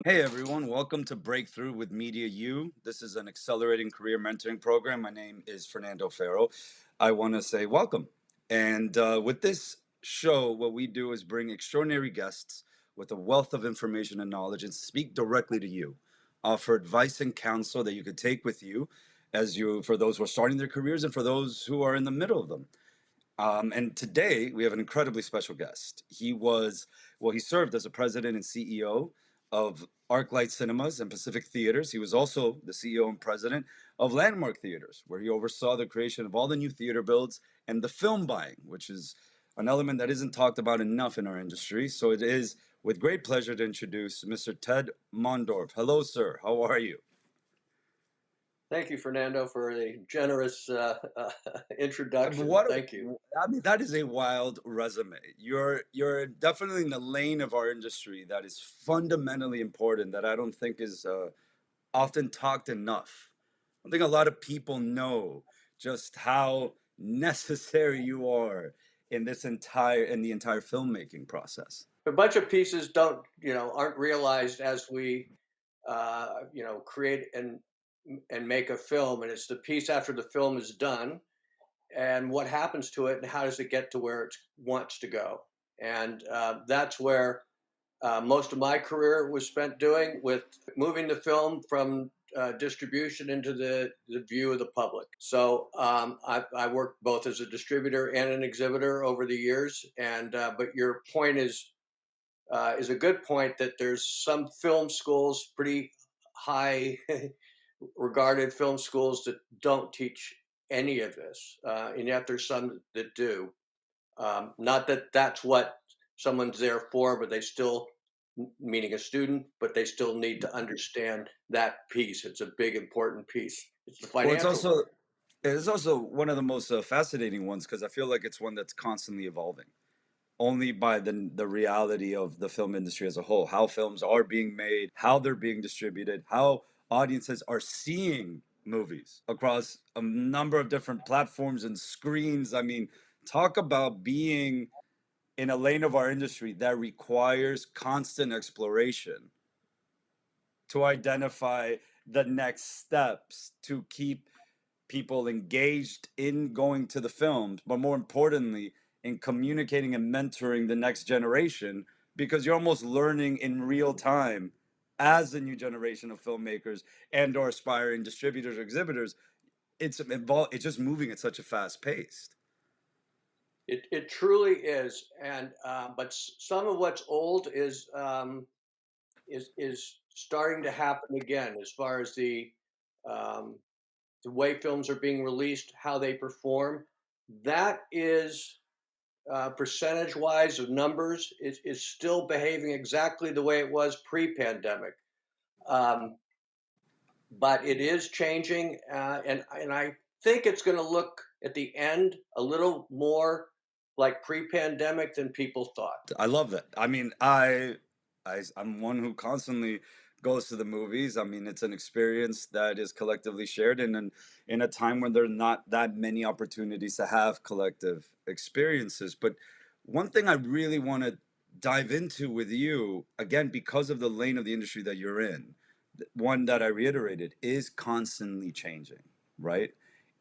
Hey everyone, welcome to Breakthrough with MediaU. This is an accelerating career mentoring program. My name is Fernando Ferro. I want to say welcome. And with this show, what we do is bring extraordinary guests with a wealth of information and knowledge and speak directly to you, offer advice and counsel that you could take with you for those who are starting their careers and for those who are in the middle of them. And today we have an incredibly special guest. He served as a president and CEO of ArcLight Cinemas and Pacific Theaters. He was also the CEO and president of Landmark Theaters, where he oversaw the creation of all the new theater builds and the film buying, which is an element that isn't talked about enough in our industry. So it is with great pleasure to introduce Mr. Ted Mundorff. Hello, sir. How are you? Thank you, Fernando, for a generous introduction. What Thank you. I mean, that is a wild resume. You're definitely in the lane of our industry that is fundamentally important that I don't think is often talked enough. I think a lot of people know just how necessary you are in the entire filmmaking process. A bunch of pieces aren't realized as we, create and make a film, and it's the piece after the film is done, and what happens to it, and how does it get to where it wants to go, and that's where most of my career was spent doing with moving the film from distribution into the view of the public. So I worked both as a distributor and an exhibitor over the years. And but your point is a good point that there's some film schools, pretty high regarded film schools that don't teach any of this, and yet there's some that do. Not that that's what someone's there for, but they still, meaning a student, but they still need to understand that piece. It's a big, important piece. It's the Well, it's financial also part. it's also one of the most fascinating ones because I feel like it's one that's constantly evolving. Only by the reality of the film industry as a whole, how films are being made, how they're being distributed, how audiences are seeing movies across a number of different platforms and screens. I mean, talk about being in a lane of our industry that requires constant exploration to identify the next steps to keep people engaged in going to the films, but more importantly, in communicating and mentoring the next generation, because you're almost learning in real time as the new generation of filmmakers and or aspiring distributors or exhibitors. It's just moving at such a fast pace. It truly is, and but some of what's old is starting to happen again, as far as um, the way films are being released, how they perform. That is percentage wise of numbers is still behaving exactly the way it was pre-pandemic. Um, but it is changing, and I think it's going to look at the end a little more like pre-pandemic than people thought. I love that. I mean, I'm one who constantly goes to the movies. I mean, it's an experience that is collectively shared in a time when there are not that many opportunities to have collective experiences. But one thing I really want to dive into with you, again, because of the lane of the industry that you're in, one that I reiterated is constantly changing, right?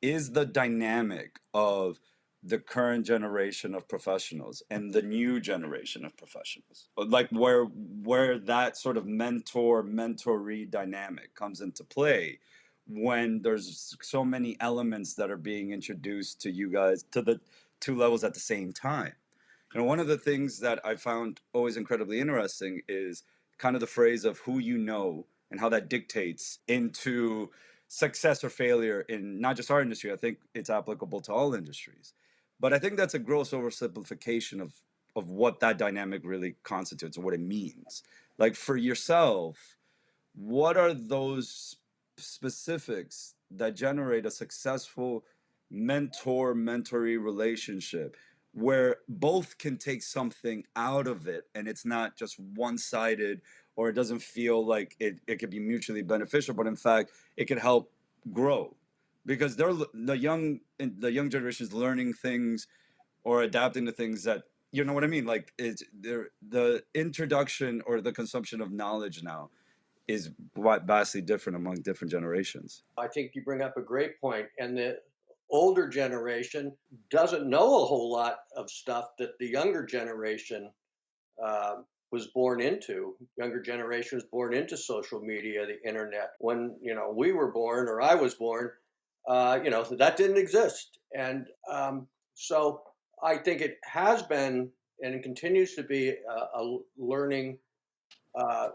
Is the dynamic of the current generation of professionals and the new generation of professionals, like where that sort of mentoree dynamic comes into play when there's so many elements that are being introduced to you guys to the two levels at the same time. One of the things that I found always incredibly interesting is kind of the phrase of who you know and how that dictates into success or failure in not just our industry. I think it's applicable to all industries. But I think that's a gross oversimplification of what that dynamic really constitutes or what it means. Like for yourself, what are those specifics that generate a successful mentor-mentoree relationship where both can take something out of it and it's not just one-sided, or it doesn't feel like it could be mutually beneficial, but in fact it could help grow because the young generation is learning things or adapting to things that, you know what I mean, like the introduction or the consumption of knowledge now is vastly different among different generations. I think you bring up a great point, and the older generation doesn't know a whole lot of stuff that the younger generation was born into. Younger generation was born into social media, the internet. When we were born, or I was born, that didn't exist, and so I think it has been and it continues to be a learning uh,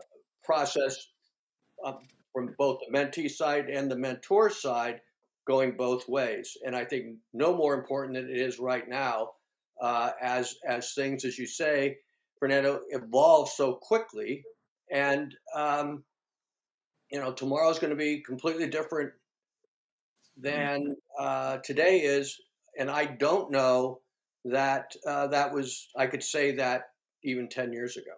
process from both the mentee side and the mentor side, going both ways. And I think no more important than it is right now, as things, as you say, Fernando, evolve so quickly, and tomorrow's going to be completely different Mhm. than today is, and I don't know that that was I could say that even 10 years ago.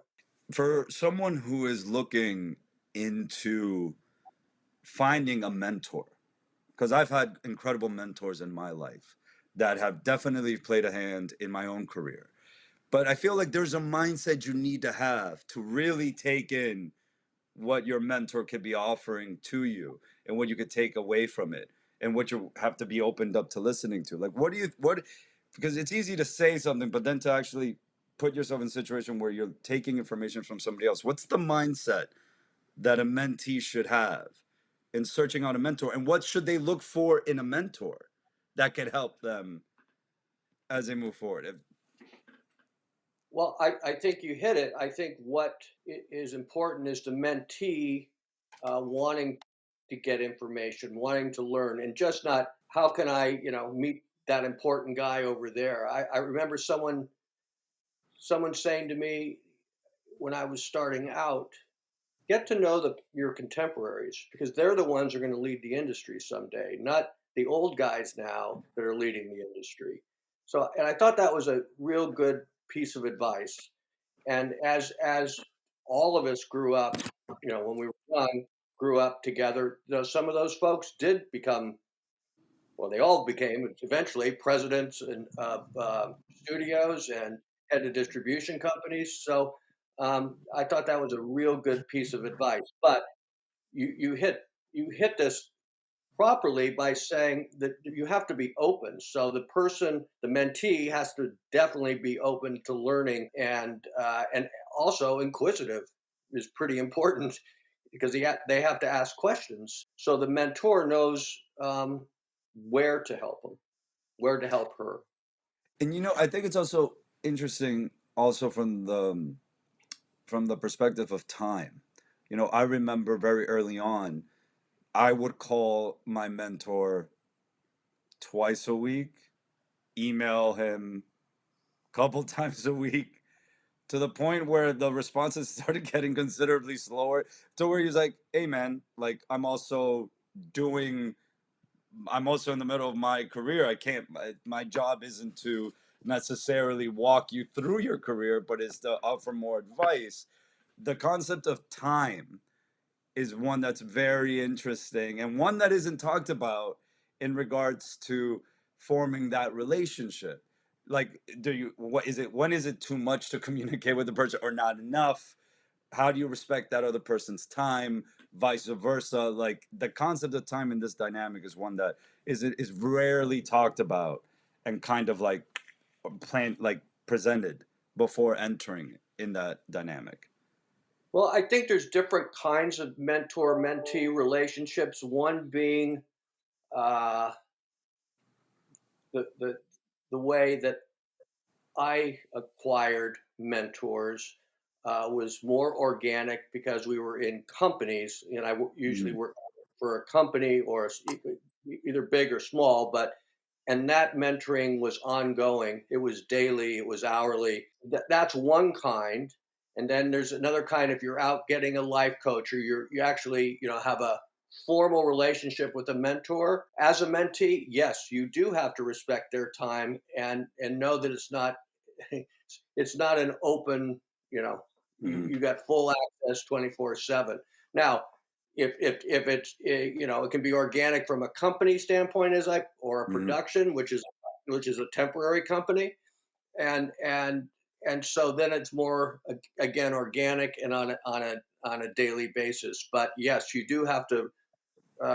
For someone who is looking into finding a mentor, because I've had incredible mentors in my life that have definitely played a hand in my own career. But I feel like there's a mindset you need to have to really take in what your mentor could be offering to you and what you could take away from it and what you have to be opened up to listening to. Like, what, because it's easy to say something, but then to actually put yourself in a situation where you're taking information from somebody else. What's the mindset that a mentee should have in searching out a mentor? And what should they look for in a mentor that could help them as they move forward? Well, I think you hit it. I think what is important is the mentee wanting to get information, wanting to learn, and just not how can I, meet that important guy over there. I remember someone saying to me when I was starting out, get to know your contemporaries because they're the ones who are going to lead the industry someday, not the old guys now that are leading the industry. So, and I thought that was a real good piece of advice. And as all of us grew up, when we were young, grew up together, some of those folks did become, well, they all became eventually presidents and studios and head of distribution companies. So I thought that was a real good piece of advice. But you hit this properly by saying that you have to be open. So the mentee, has to definitely be open to learning, and also inquisitive is pretty important because they have to ask questions. So the mentor knows where to help them, where to help her. And I think it's also interesting, also from the perspective of time. I remember very early on, I would call my mentor twice a week, email him a couple times a week, to the point where the responses started getting considerably slower, to where he's like, "Hey, man, like doing I'm also in the middle of my career. I can't, my job isn't to necessarily walk you through your career, but is to offer more advice." The concept of time is one that's very interesting and one that isn't talked about in regards to forming that relationship. Like, what is it? When is it too much to communicate with the person or not enough? How do you respect that other person's time, vice versa? Like, the concept of time in this dynamic is one that is rarely talked about and kind of like presented before entering in that dynamic. Well, I think there's different kinds of mentor mentee relationships. One being uh, the, the the way that I acquired mentors was more organic because we were in companies, and usually Mhm. work for a company or either big or small, and that mentoring was ongoing. It was daily, it was hourly. That's one kind. And then there's another kind if you're out getting a life coach or you actually, have a formal relationship with a mentor. As a mentee, yes, you do have to respect their time and know that it's not an open, Mhm. you got full access 24/7. Now, if it's it can be organic from a company standpoint or a Mhm. production which is a temporary company, and so then it's more again organic and on on a daily basis. But yes, you do have to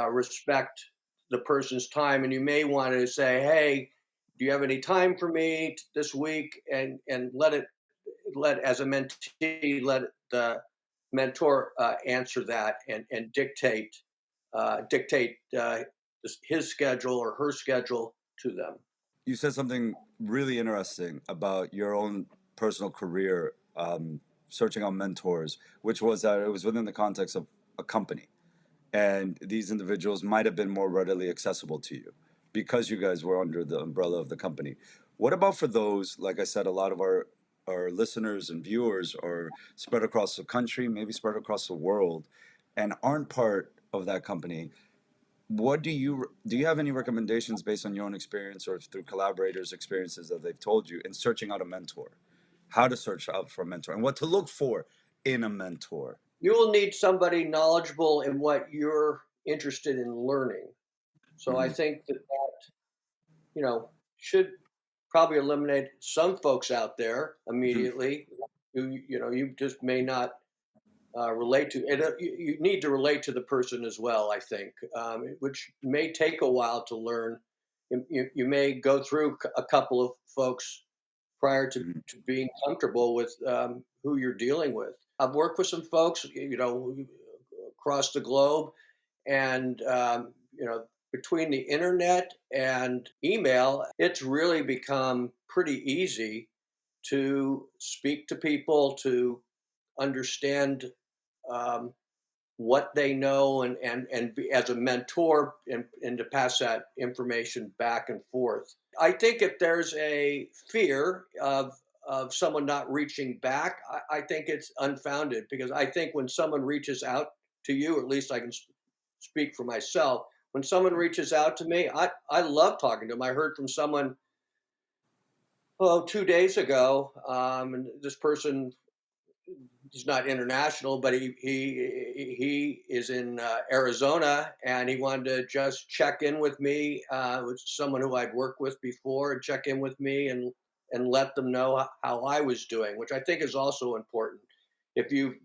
respect the person's time, and you may want to say, "Hey, do you have any time for me this week?" And let as a mentee, let the mentor answer that and dictate his schedule or her schedule to them. You said something really interesting about your own personal career, searching out mentors, which was that it was within the context of a company. And these individuals might have been more readily accessible to you because you guys were under the umbrella of the company. What about for those, like I said, a lot of our listeners and viewers are spread across the country, maybe spread across the world, and aren't part of that company? What do you have any recommendations based on your own experience or through collaborators' experiences that they've told you in searching out a mentor? How to search out for a mentor and what to look for in a mentor? You will need somebody knowledgeable in what you're interested in learning. So I Hmm. think that should probably eliminate some folks out there Hmm. immediately who you just may not relate to. And you need to relate to the person as well. I think, which may take a while to learn. You may go through a couple of folks prior Hmm. to being comfortable with who you're dealing with. I've worked with some folks, across the globe, and between the internet and email, it's really become pretty easy to speak to people, to understand um, what they know, and be, as a mentor, and to pass that information back and forth. I think if there's a fear of someone not reaching back, I think it's unfounded, because I think when someone reaches out to you, at least I can speak for myself. When someone reaches out to me, I love talking to them. I heard from someone, 2 days ago, and this person, he's not international, but he is in Arizona, and he wanted to just check in with me, with someone who I'd worked with before, and check in with me and let them know how I was doing, which I think is also important. If you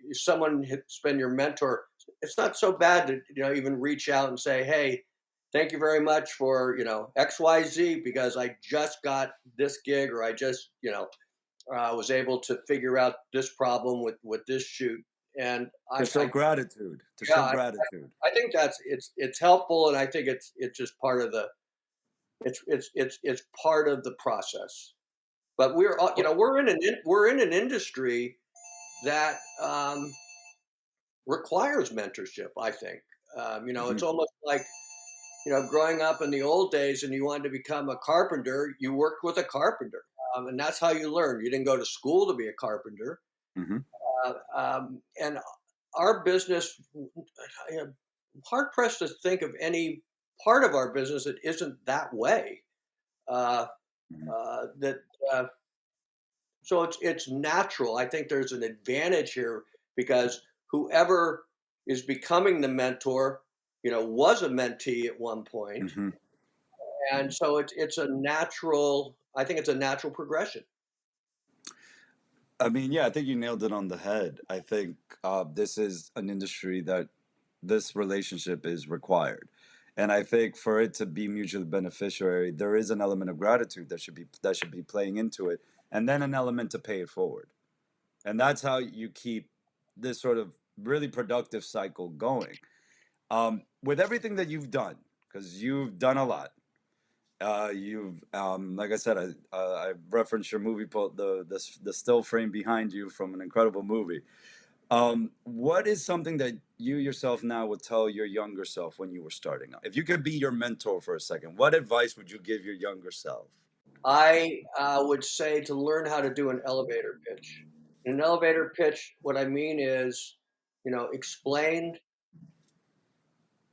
if someone has been your mentor, it's not so bad to even reach out and say, "Hey, thank you very much for XYZ, because I just got this gig, or I just was able to figure out this problem with this shoot." And To show I gratitude, to yeah, show gratitude. I think that's it's helpful, and I think it's just part of the it's part of the process. But we're all, we're in an industry that requires mentorship. I think it's Mhm. almost like growing up in the old days, and you wanted to become a carpenter, you worked with a carpenter, and that's how you learned. You didn't go to school to be a carpenter. Mhm. And our business, I'm hard pressed to think of any part of our business that isn't that way. Uh, Mhm. that So it's natural. I think there's an advantage here, because whoever is becoming the mentor, was a mentee at one point, Mhm. and Mhm. so it's a natural. I think it's a natural progression. I mean, yeah, I think you nailed it on the head. I think this is an industry that this relationship is required, and I think for it to be mutually beneficiary, there is an element of gratitude that should be playing into it, and then an element to pay it forward, and that's how you keep this sort of really productive cycle going. With everything that you've done, because you've done a lot. You've, like I said, I referenced your movie, the still frame behind you from an incredible movie. What is something that you yourself now would tell your younger self when you were starting out? If you could be your mentor for a second, what advice would you give your younger self? I would say to learn how to do an elevator pitch. An elevator pitch, what I mean is, explain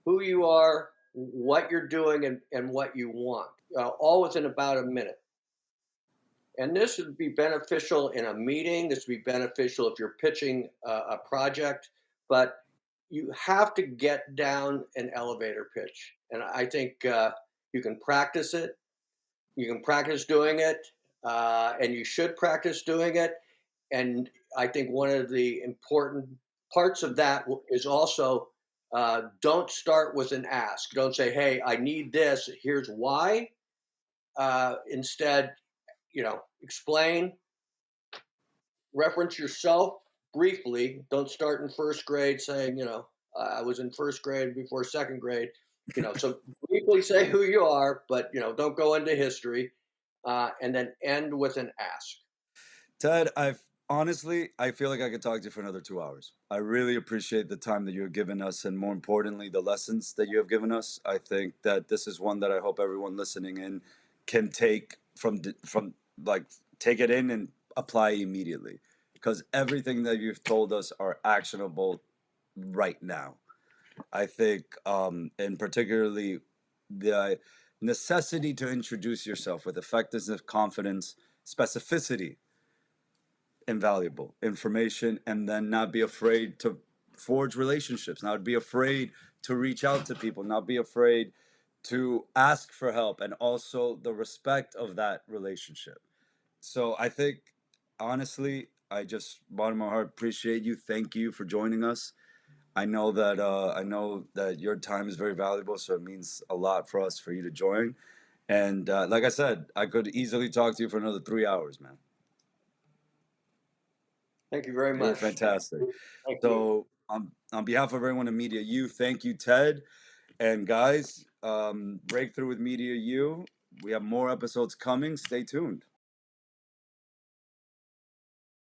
who you are, what you're doing, and what you want, all within about a minute. And this would be beneficial in a meeting. This would be beneficial if you're pitching a project, but you have to get down an elevator pitch. And I think you can practice it. You can practice doing it, and you should practice doing it. And I think one of the important parts of that is also don't start with an ask. Don't say, "Hey, I need this. Here's why." Instead, explain, reference yourself briefly. Don't start in first grade saying, I was in first grade before second grade. So briefly say who you are, but don't go into history, and then end with an ask. Ted, I've honestly, I feel like I could talk to you for another 2 hours. I really appreciate the time that you have given us, and more importantly, the lessons that you have given us. I think that this is one that I hope everyone listening in can take from like take it in and apply immediately, because everything that you've told us are actionable right now. I think, and particularly the necessity to introduce yourself with effectiveness, confidence, specificity, invaluable information, and then not be afraid to forge relationships, not be afraid to reach out to people, not be afraid to ask for help, and also the respect of that relationship. So I think, honestly, I just bottom of my heart appreciate you. Thank you for joining us. I know that your time is very valuable, so it means a lot for us for you to join. And like I said, I could easily talk to you for another 3 hours, man. Thank you very You were much. fantastic. Thank you. So, on behalf of everyone in Media U, thank you, Ted. And guys, Breakthrough with Media U. We have more episodes coming. Stay tuned.